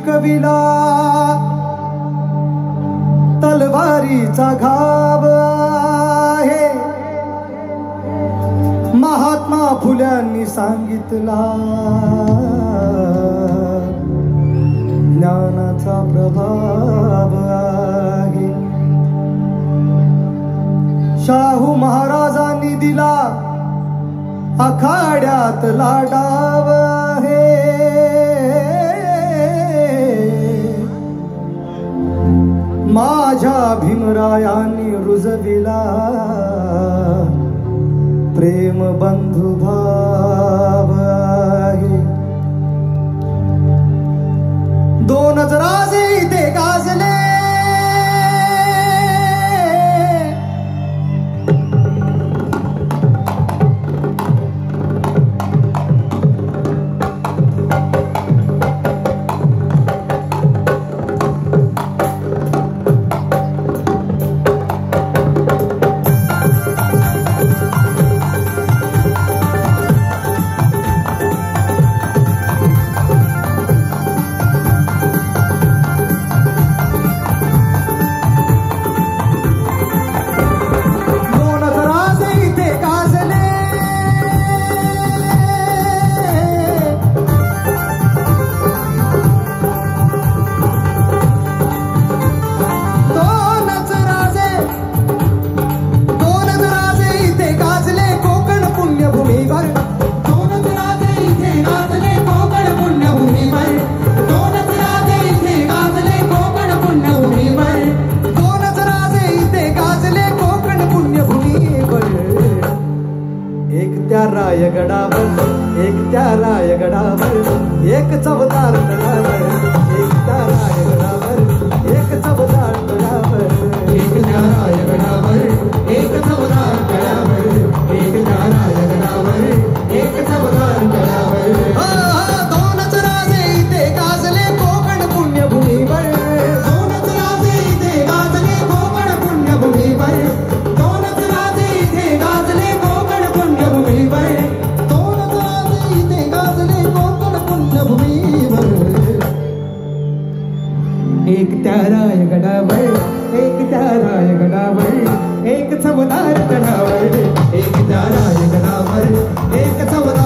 शिकविला तलवारीचा घाव आहे महात्मा फुल्यांनी सांगितला ज्ञानाचा प्रभाव आहे शाहू महाराजांनी दिला आखाड्यातला डाव आहे माझ्या भीमरायांनी रुजविला प्रेम बंधु भाव आहे दोनच राजे इथे गाजले रायगडावर एक त्या रायगडावर एक चवदार तळावर एक त्या रायगडावर एक चवदार तळावर एक त्या रायगडावर एक चवदार तळावर एक त्या रायगडावर एक चवदार तळावर दोनच राजे इथे गाजले कोकण पुण्यभूमीवर दोनच राजे इथे गाजले कोकण पुण्यभूमीवर दोनच राजे इथे गाजले कोकण पुण्यभूमीवर एक त्या रायगडावर एक त्या रायगडावर एक चवदार तळावर एक त्या रायगडावर एक चवदार